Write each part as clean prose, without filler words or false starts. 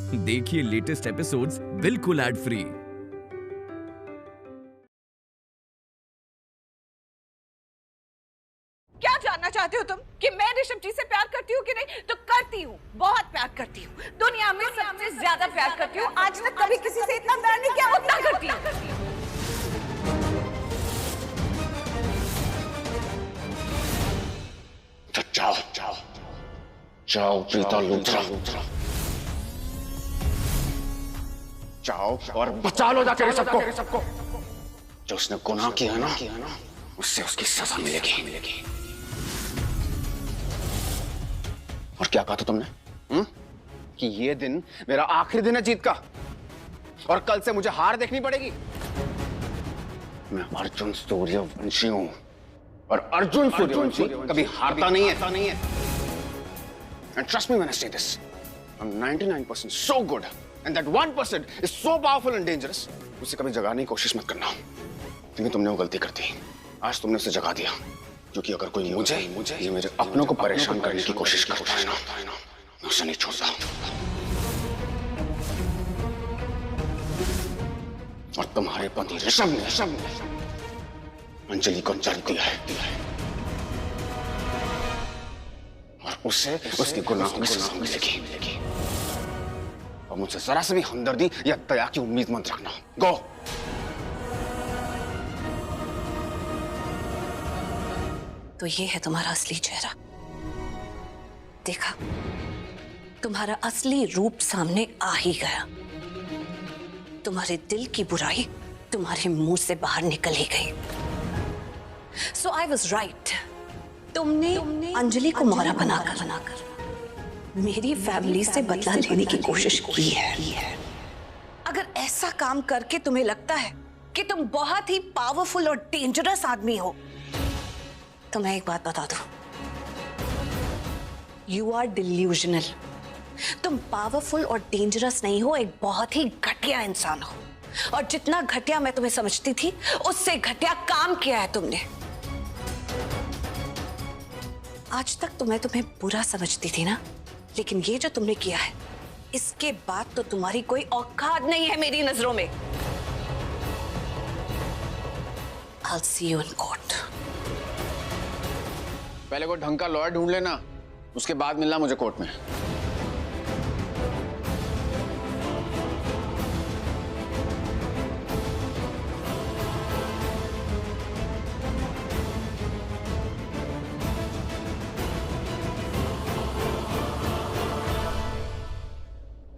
देखिए latest episodes बिल्कुल ad free. क्या जानना चाहते हो तुम कि मैं ऋषभ जी से प्यार करती हूँ कि नहीं? तो करती हूँ, बहुत प्यार करती हूँ। दुनिया में सबसे ज्यादा प्यार करती हूँ। आज तक कभी किसी से इतना प्यार नहीं किया, उतना करती हूँ। तो जाओ जाओ जाओ प्रीता लूथरा, जाओ और बचा लो जाके सबको। जो उसने गुनाह किया ना उससे उसकी सजा मिलेगी। और क्या कहा था तुमने? कि ये दिन मेरा आखिरी दिन है जीत का, और कल से मुझे हार देखनी पड़ेगी। मैं अर्जुन सूर्यवंशी हूं, और अर्जुन सूर्यवंशी कभी हारता नहीं है। And trust me when I say this, I'm 99% so good, and that 1% is so powerful and dangerous. उसे कभी जगाने की कोशिश मत करना, क्योंकि तुमने वो गलती कर दी। आज तुमने उसे जगा दिया, क्योंकि अगर कोई मुझे ये मेरे अपनों को परेशान करने की कोशिश करता है ना, मैं उसे नहीं छोड़ता। और तुम्हारे पति ऋषभ ने अंजलि को जल दिया है, और उसे उसके गुनाहों की सजा मिलेगी। और मुझसे जरा से भी हमदर्दी या दया की उम्मीद मत रखना। गो। तो ये है तुम्हारा असली चेहरा। देखा, तुम्हारा असली रूप सामने आ ही गया। तुम्हारे दिल की बुराई तुम्हारे मुंह से बाहर निकल ही गई। So I was right. तुमने अंजलि को मोहरा बनाकर मेरी फैमिली से बदला लेने की कोशिश की है। अगर ऐसा काम करके तुम्हें लगता है कि तुम बहुत ही पावरफुल और डेंजरस आदमी हो, तो मैं एक बात बता दूं, यू आर डिल्यूजनल। तुम पावरफुल और डेंजरस नहीं हो, एक बहुत ही घटिया इंसान हो। और जितना घटिया मैं तुम्हें समझती थी, उससे घटिया काम किया है तुमने। आज तक तो मैं तुम्हें बुरा समझती थी ना, लेकिन ये जो तुमने किया है, इसके बाद तो तुम्हारी कोई औकात नहीं है मेरी नजरों में। I'll see you in court. पहले कोई ढंग का लॉयर ढूंढ लेना, उसके बाद मिलना मुझे कोर्ट में।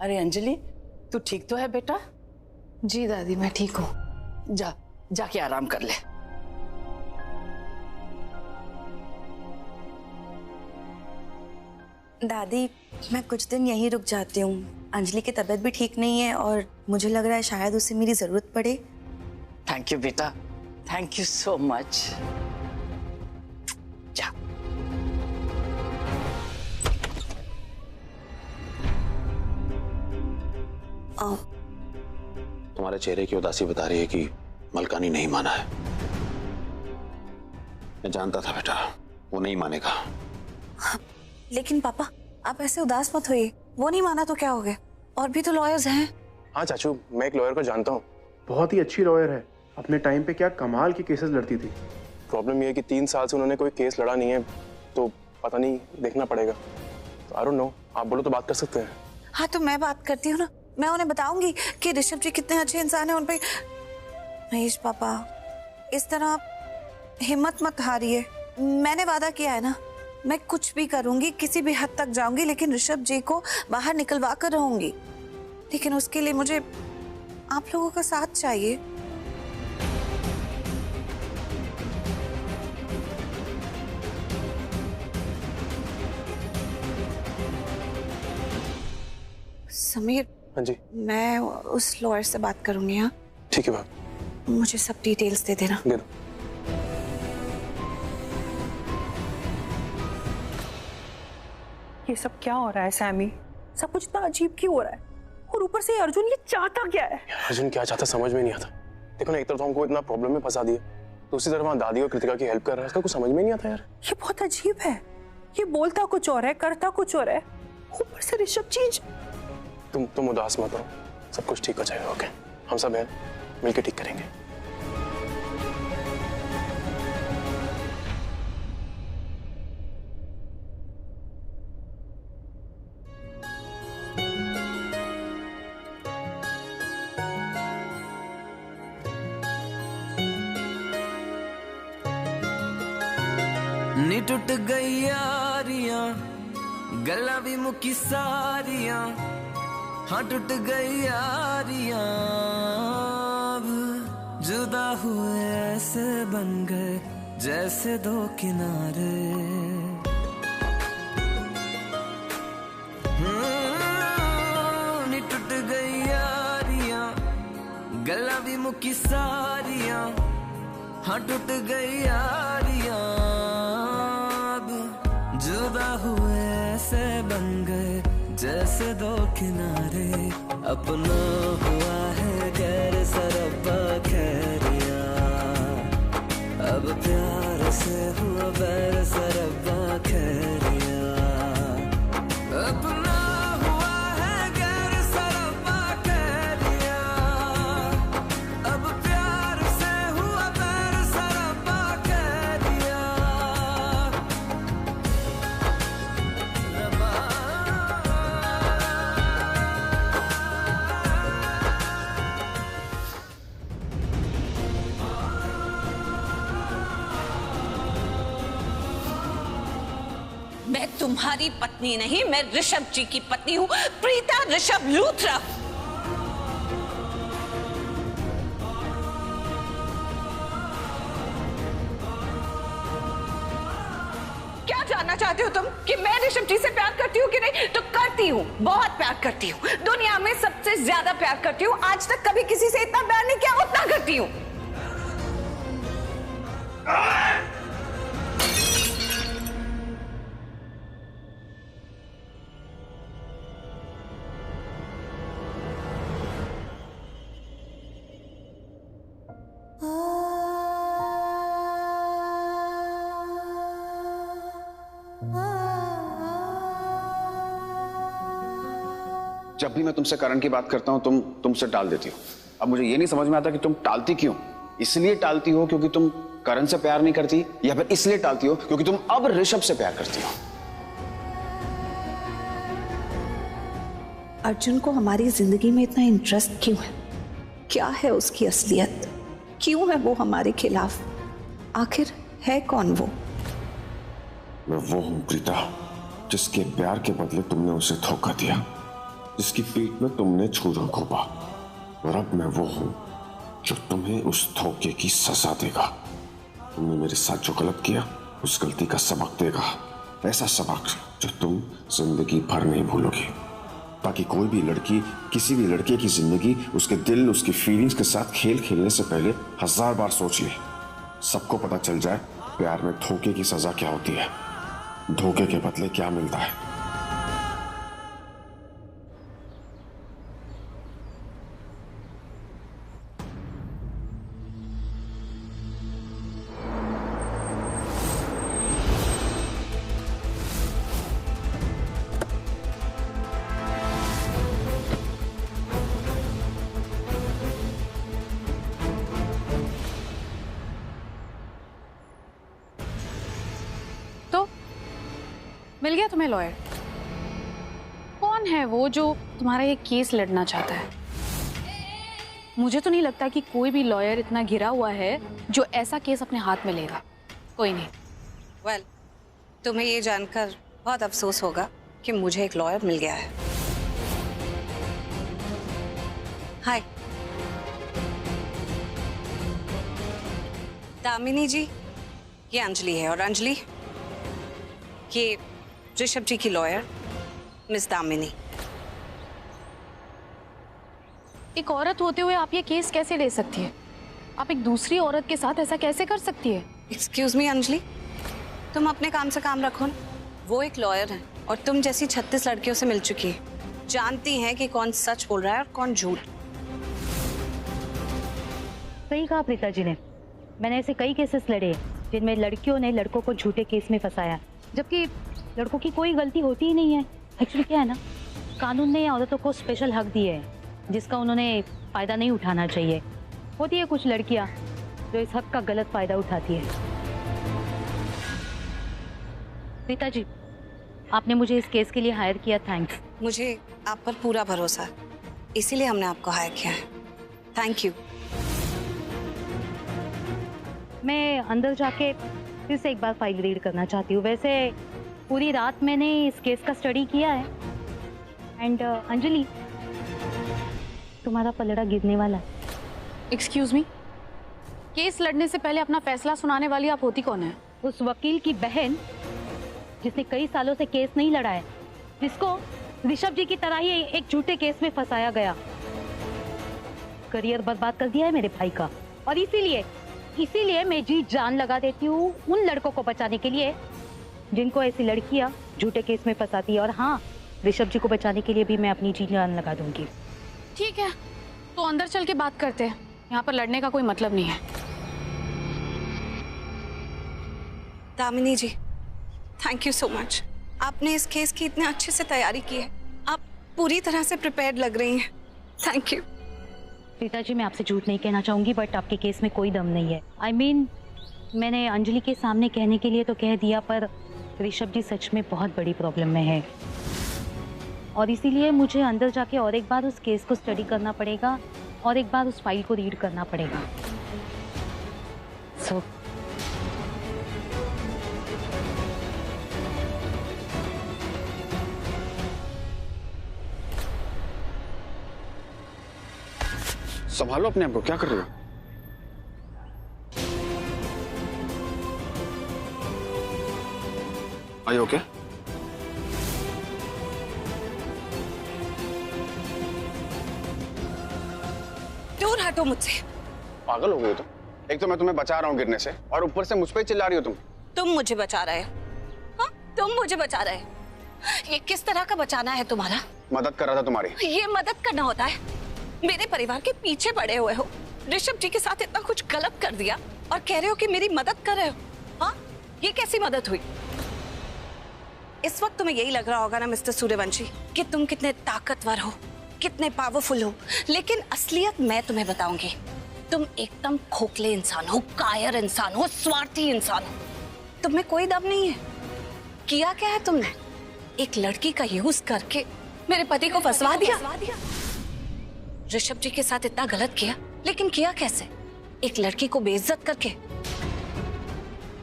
अरे अंजलि, तू ठीक तो है बेटा? जी दादी, मैं ठीक हूँ। जाके आराम कर ले। दादी, मैं कुछ दिन यहीं रुक जाती हूँ। अंजलि की तबीयत भी ठीक नहीं है और मुझे लग रहा है शायद उसे मेरी जरूरत पड़े। थैंक यू बेटा, थैंक यू सो मच। जा। तुम्हारे चेहरे की उदासी बता रही है कि मलकानी नहीं माना है। मैं जानता था बेटा, वो नहीं मानेगा। लेकिन पापा, आप ऐसे उदास मत होइए। वो नहीं माना तो क्या हो गया? और भी तो लॉयर्स हैं। हाँ चाचू, मैं एक लॉयर को जानता हूँ। बहुत ही अच्छी लॉयर है। अपने टाइम पे क्या कमाल की केसेस लड़ती थी। प्रॉब्लम ये है कि 3 साल से उन्होंने कोई केस लड़ा नहीं है, तो पता नहीं, देखना पड़ेगा। आई डोंट नो, आप बोलो तो बात कर सकते हैं। हाँ तो मैं बात करती हूँ ना, मैं उन्हें बताऊंगी कि ऋषभ जी कितने अच्छे इंसान हैं। उन पे महेश पापा, इस तरह हिम्मत मत हारिए। मैंने वादा किया है ना, मैं कुछ भी करूंगी, किसी भी हद तक जाऊंगी, लेकिन ऋषभ जी को बाहर निकलवा कर रहूंगी। लेकिन उसके लिए मुझे आप लोगों का साथ चाहिए। समीर। हाँ जी। मैं उस लॉयर से बात करूंगी। हाँ ठीक है बाप। मुझे सब डिटेल्स दे देना। दे दो। ये सब क्या हो रहा है सैमी? सब कुछ इतना अजीब क्यों हो रहा है? और ऊपर से अर्जुन ये चाहता क्या है? अर्जुन क्या चाहता समझ में नहीं आता। देखो ना, एक तरफ तो हमको इतना प्रॉब्लम में फंसा दिया, दूसरी तरफ वहाँ दादी और कृतिका की हेल्प कर रहा है। इसका कुछ समझ में नहीं आता यार। ये बहुत अजीब है। ये बोलता कुछ और है, करता कुछ और है। ऊपर से ऋषभ चीज। तुम उदास मत हो, सब कुछ ठीक हो जाएगा। ओके, हम सब हैं, मिलके ठीक करेंगे। नी टुट गई यारियां, गल्ला भी मुकी सारियां, हाँ टुट गई यारियां, अब जुदा हुए ऐसे बन गए जैसे दो किनारे। नी टुट गई यारियां, गल्ला भी मुकी सारियां, हाँ टुट गई यारियां, जुदा हुए ऐसे बन गए जैसे दो किनारे। अपना हुआ है गैर सरब्बा खैरिया, अब प्यार से हुआ बैर सरब्बा खैरिया। अपना हुआ है गैर सरब्बा खैरिया, अब प्यार से हुआ बैर सरब्बा खैरिया। मैं तुम्हारी पत्नी नहीं, मैं ऋषभ जी की पत्नी हूं, प्रीता ऋषभ लूथरा। क्या जानना चाहते हो तुम कि मैं ऋषभ जी से प्यार करती हूँ कि नहीं? तो करती हूँ, बहुत प्यार करती हूँ, दुनिया में सबसे ज्यादा प्यार करती हूँ। आज तक कभी किसी से इतना प्यार नहीं किया, उतना करती हूँ। जब भी मैं तुमसे करण की बात करता हूं तुमसे टाल देती हो। अब मुझे ये नहीं समझ में आता कि तुम टालती क्यों? इसलिए टालती हो क्योंकि तुम करण से प्यार नहीं करती, या फिर इसलिए टालती हो क्योंकि तुम अब ऋषभ से प्यार करती हो? अर्जुन को हमारी जिंदगी में इतना इंटरेस्ट क्यों है? क्या है उसकी असलियत? क्यों है वो हमारे खिलाफ? आखिर है कौन वो? मैं वो हूं प्रीता, जिसके प्यार के बदले तुमने उसे धोखा दिया, जिसकी पीठ में तुमने छुरा घोंपा, और अब मैं वो हूं जो तुम्हें उस धोखे की सजा देगा। तुमने मेरे साथ जो गलत किया उस गलती का सबक देगा, ऐसा सबक जो तुम जिंदगी भर नहीं भूलोगे। ताकि कोई भी लड़की किसी भी लड़के की जिंदगी, उसके दिल, उसकी फीलिंग्स के साथ खेल खेलने से पहले 1000 बार सोच ले। सबको पता चल जाए प्यार में धोखे की सजा क्या होती है, धोखे के बदले क्या मिलता है। मिल गया तुम्हें लॉयर? कौन है वो जो तुम्हारा ये केस लड़ना चाहता है? मुझे तो नहीं लगता कि कोई भी लॉयर इतना घिरा हुआ है जो ऐसा केस अपने हाथ में लेगा। कोई नहीं। वेल, तुम्हें ये जानकर बहुत अफसोस होगा कि मुझे एक लॉयर मिल गया है। हाय दामिनी जी, ये अंजलि है, और अंजलि ये ऋषभ जी की लॉयर मिस दामिनी। एक औरत होते हुए आप ये केस कैसे ले सकती है? आप एक दूसरी औरत के साथ ऐसा कैसे कर सकती है? एक्सक्यूज मी अंजलि, तुम अपने काम से काम रखो ना। वो एक लॉयर है और तुम जैसी 36 लड़कियों से मिल चुकी है, जानती हैं कि कौन सच बोल रहा है और कौन झूठ। सही कहा प्रीता जी ने। मैंने ऐसे कई केसेस लड़े जिनमें लड़कियों ने लड़कों को झूठे केस में फंसाया, जबकि लड़कों की कोई गलती होती ही नहीं है। एक्चुअली क्या है ना, कानून ने औरतों को स्पेशल हक दिए हैं जिसका उन्होंने फायदा नहीं उठाना चाहिए। होती है कुछ लड़कियां जो इस हक का गलत फायदा उठाती है। पिताजी, आपने मुझे इस केस के लिए हायर किया, थैंक्स। मुझे आप पर पूरा भरोसा है, इसीलिए हमने आपको हायर किया है। Thank you. मैं अंदर जाके फिर से एक बार फाइल रीड करना चाहती हूँ। वैसे पूरी रात मैंने इस केस का स्टडी किया है। एंड अंजलि, तुम्हारा पलड़ा गिरने वाला है। एक्सक्यूज मी, केस लड़ने से पहले अपना फैसला सुनाने वाली आप होती कौन है? उस वकील की बहन जिसने कई सालों से केस नहीं लड़ा है, जिसको ऋषभ जी की तरह ही एक झूठे केस में फंसाया गया, करियर बर्बाद कर दिया है मेरे भाई का। और इसीलिए मैं जी जान लगा देती हूँ उन लड़कों को बचाने के लिए जिनको ऐसी लड़कियां झूठे केस में फंसाती है। और हाँ, ऋषभ जी को बचाने के लिए भी मैं अपनी जी जान लगा दूंगी। ठीक है, तो अंदर चल के बात करते हैं। यहाँ पर लड़ने का कोई मतलब नहीं है। दामिनी जी, थैंक यू सो मच। आपने इस केस की इतने अच्छे से तैयारी की है, आप पूरी तरह से प्रिपेयर्ड लग रही हैं। Thank you. पिताजी, मैं आपसे झूठ नहीं कहना चाहूंगी, बट आपके केस में कोई दम नहीं है। I mean, मैंने अंजलि के सामने कहने के लिए तो कह दिया, पर ऋषभ जी सच में बहुत बड़ी प्रॉब्लम में है और इसीलिए मुझे अंदर जाके और एक बार उस केस को स्टडी करना पड़ेगा और एक बार उस फाइल को रीड करना पड़ेगा। सो संभालो अपने आप को, क्या कर रहे हो? Are you okay? दूर हटो मुझसे। पागल हो गई हो तुम? एक तो मैं तुम्हें बचा रहा हूँ गिरने से और ऊपर से मुझ पे चिल्ला रही हो तुम। तुम मुझे बचा रहे हो? हाँ, तुम मुझे बचा रहे हो? ये किस तरह का बचाना है तुम्हारा? मदद कर रहा था तुम्हारी। ये मदद करना होता है? मेरे परिवार के पीछे पड़े हुए हो, ऋषभ जी के साथ इतना कुछ गलत कर दिया और कह रहे हो कि मेरी मदद कर रहे हो? हाँ, ये कैसी मदद हुई? इस वक्त तुम्हें यही लग रहा होगा ना मिस्टर सूर्यवंशी कि तुम कितने ताकतवर हो, कितने पावरफुल हो, लेकिन असलियत मैं तुम्हें बताऊंगी। तुम एकदम खोखले इंसान हो, कायर इंसान हो, स्वार्थी इंसान हो। तुम्हें कोई दम नहीं है। किया क्या है तुमने? एक लड़की का यूज करके मेरे पति को फंसवा दिया। ऋषभ जी के साथ इतना गलत किया, लेकिन किया कैसे? एक लड़की को बेइज्जत करके।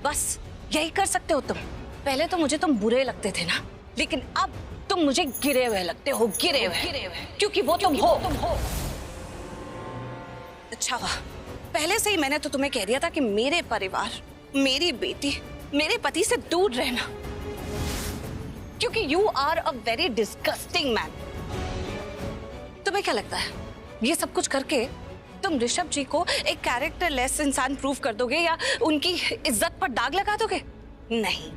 बस यही कर सकते हो तुम। पहले तो मुझे तुम बुरे लगते थे ना, लेकिन अब तुम मुझे गिरे हुए लगते हो, गिरे हुए, क्योंकि वो तुम हो। अच्छा हुआ, पहले से ही मैंने तो तुम्हें कह दिया था कि मेरे परिवार, मेरी बेटी, मेरे पति से दूर रहना, क्योंकि you are a very disgusting man. तुम्हें क्या लगता है ये सब कुछ करके तुम ऋषभ जी को एक कैरेक्टरलेस इंसान प्रूव कर दोगे या उनकी इज्जत पर दाग लगा दोगे? नहीं,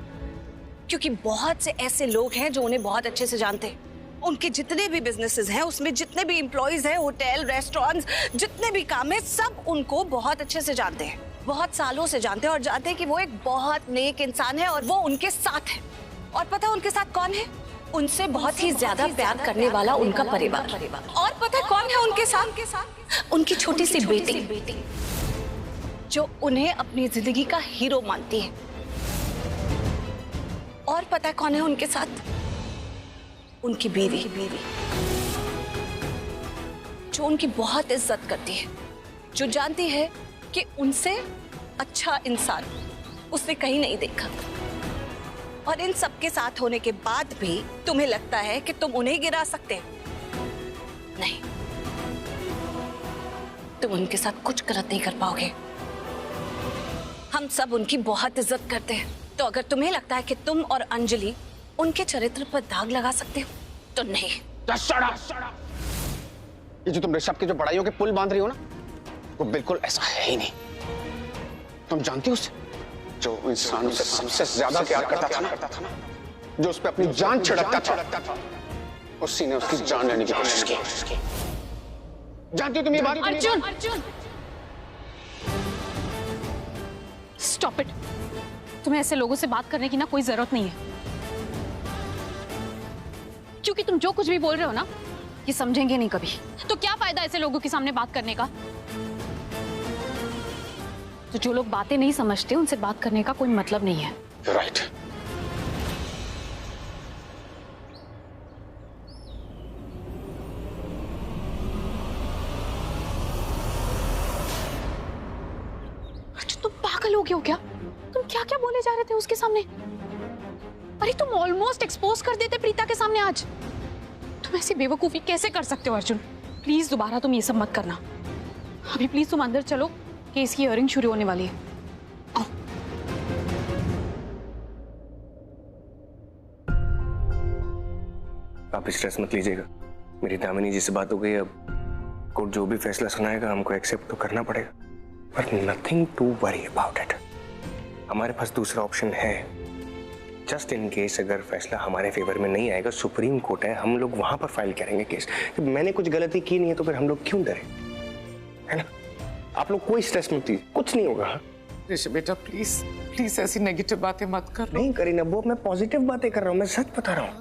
क्योंकि बहुत से ऐसे लोग हैं जो उन्हें बहुत अच्छे से जानते हैं। उनके जितने भी बिजनेसेस हैं, उसमें जितने भी एम्प्लॉइज हैं, होटल, रेस्टोरेंट्स, जितने भी काम है, सब उनको बहुत अच्छे से जानते हैं, बहुत सालों से जानते हैं और जानते हैं कि वो एक बहुत नेक इंसान है और वो उनके साथ है। और पता है उनके साथ कौन है? उनसे बहुत ही ज्यादा प्यार करने वाला उनका परिवार। और पता है कौन है उनके साथ? उनकी छोटी सी बेटी, जो उन्हें अपनी जिंदगी का हीरो मानती है। और पता है कौन है उनके साथ? उनकी बीवी, जो उनकी बहुत इज्जत करती है, जो जानती है कि उनसे अच्छा इंसान उसने कहीं नहीं देखा। और इन सब के साथ होने के बाद भी तुम्हें लगता है कि तुम उन्हें गिरा सकते हो? नहीं, तुम उनके साथ कुछ गलत नहीं कर पाओगे। हम सब उनकी बहुत इज्जत करते हैं, तो अगर तुम्हें लगता है कि तुम और अंजलि उनके चरित्र पर दाग लगा सकते हो तो नहीं। ये जो तुम ऋषभ के जो बड़ाइयों के पुल बांध रही हो ना, वो बिल्कुल ऐसा है ही नहीं। तुम जानती हो उसे, जो इंसानों से सबसे ज्यादा प्यार करता था ना, जो उस पर अपनी जान छिड़कता था, उसी ने उसकी जान लेने की कोशिश की। जानती हो तुम ये बात? Arjun, stop it. तुम्हें ऐसे लोगों से बात करने की ना कोई जरूरत नहीं है। क्योंकि तुम जो कुछ भी बोल रहे हो ना, ये समझेंगे नहीं कभी। तो क्या फायदा ऐसे लोगों के सामने बात करने का? तो जो लोग बातें नहीं समझते उनसे बात करने का कोई मतलब नहीं है। राइट। अच्छा, तुम पागल हो गए हो क्या? तुम क्या क्या बोले जा रहे थे उसके सामने? अरे तुम ऑलमोस्ट एक्सपोज कर देते प्रीता के सामने आज। तुम ऐसी बेवकूफी कैसे कर सकते हो अर्जुन? प्लीज दोबारा तुम ये सब मत करना। अभी प्लीज तुम अंदर चलो, केस की हियरिंग शुरू होने वाली है। आओ। आप स्ट्रेस मत लीजिएगा, मेरी दामिनी जी से बात हो गई। अब कोर्ट जो भी फैसला सुनाएगा हमको एक्सेप्ट तो करना पड़ेगा, but nothing to worry about it. हमारे पास दूसरा ऑप्शन है। जस्ट इन केस अगर फैसला हमारे फेवर में नहीं आएगा, सुप्रीम कोर्ट है, हम लोग वहां पर फाइल करेंगे केस। मैंने कुछ गलती की नहीं है तो फिर हम लोग क्यों डरे, है ना? आप लोग कोई स्ट्रेस मत लीजिए, कुछ नहीं होगा। ऋषभ बेटा प्लीज प्लीज ऐसी नेगेटिव बातें मत कर। नहीं करीना, वो मैं पॉजिटिव बातें कर रहा हूँ, मैं सच बता रहा हूँ।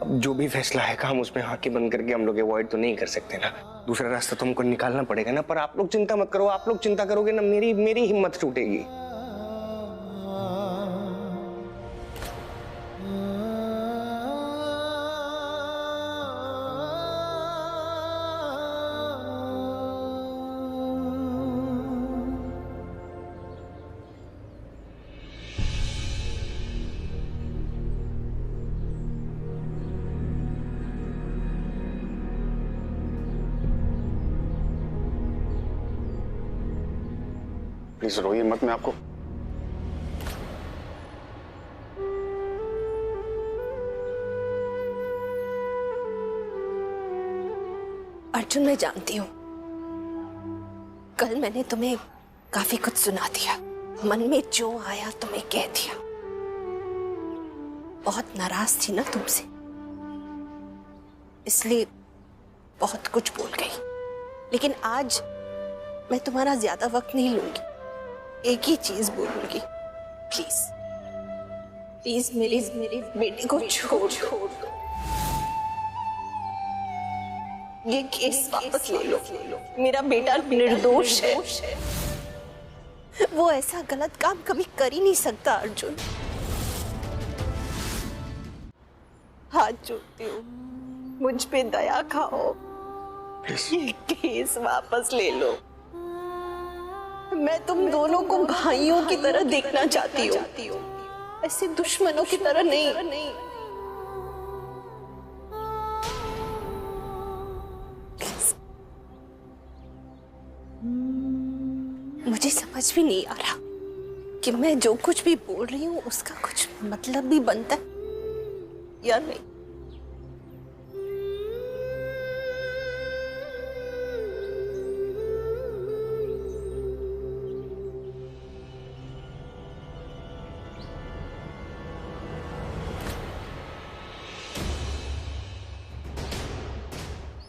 अब जो भी फैसला है हम उसमें आंखें बंद करके हम लोग अवॉइड तो नहीं कर सकते ना, दूसरा रास्ता तो हमको निकालना पड़ेगा ना। पर आप लोग चिंता मत करो, आप लोग चिंता करोगे ना मेरी हिम्मत टूटेगी। प्लीज रोइए मत, मैं आपको अर्जुन, मैं जानती हूँ कल मैंने तुम्हें काफी कुछ सुना दिया, मन में जो आया तुम्हें कह दिया। बहुत नाराज थी ना तुमसे, इसलिए बहुत कुछ बोल गई। लेकिन आज मैं तुम्हारा ज्यादा वक्त नहीं लूंगी, एक ही चीज बोलूंगी। प्लीज प्लीज मेरी बेटी को छोड़ दो। ये केस वापस ले लो। मेरा बेटा निर्दोष है। वो ऐसा गलत काम कभी कर ही नहीं सकता अर्जुन। हाथ जोड़ती हूँ, मुझ पे दया खाओ, ये केस वापस ले लो। मैं तुम दोनों को भाइयों की तरह देखना चाहती हूँ, ऐसे दुश्मनों की तरह नहीं। मुझे समझ भी नहीं आ रहा कि मैं जो कुछ भी बोल रही हूँ उसका कुछ मतलब भी बनता है या नहीं।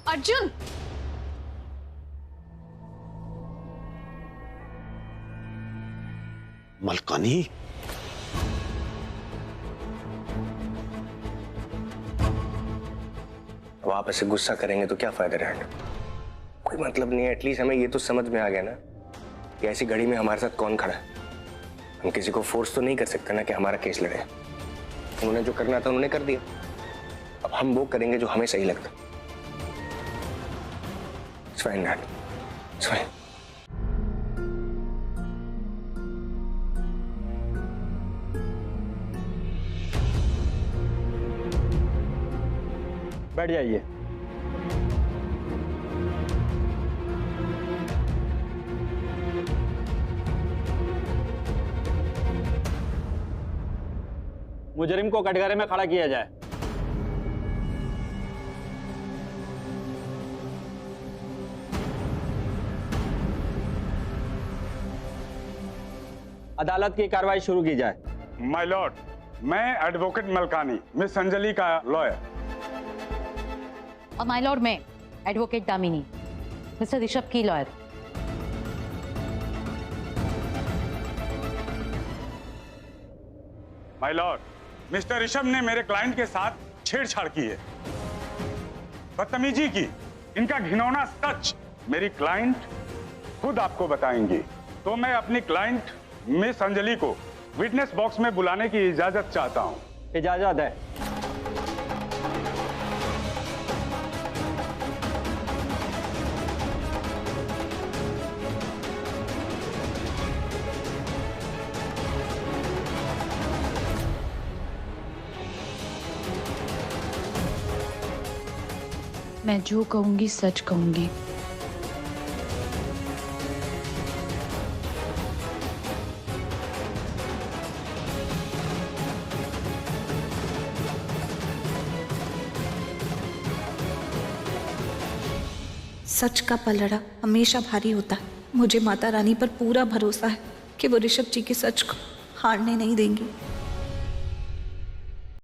अर्जुन, मलकानी, अब आप ऐसे गुस्सा करेंगे तो क्या फायदा रहेगा? कोई मतलब नहीं है। एटलीस्ट हमें ये तो समझ में आ गया ना कि ऐसी घड़ी में हमारे साथ कौन खड़ा है। हम किसी को फोर्स तो नहीं कर सकते ना कि हमारा केस लड़े। उन्होंने जो करना था उन्होंने कर दिया, अब हम वो करेंगे जो हमें सही लगता। It's fine, Dad. It's fine. बैठ जाइए। मुजरिम को कटघरे में खड़ा किया जाए। अदालत की कार्रवाई शुरू की जाए। माय लॉर्ड, मैं एडवोकेट मलकानी, मिस अंजलि का लॉयर। और माय लॉर्ड, मैं एडवोकेट दामिनी, मिस्टर ऋषभ की lawyer. My Lord, mister Rishabh ने मेरे क्लाइंट के साथ छेड़छाड़ की है। बदतमीजी की, इनका घिनौना सच मेरी क्लाइंट खुद आपको बताएंगी। तो मैं अपनी क्लाइंट मिस अंजलि को विटनेस बॉक्स में बुलाने की इजाजत चाहता हूं। इजाजत है। मैं जो कहूंगी सच कहूंगी। सच का पलड़ा हमेशा भारी होता है। मुझे माता रानी पर पूरा भरोसा है कि वो ऋषभ जी के सच को हारने नहीं देंगी।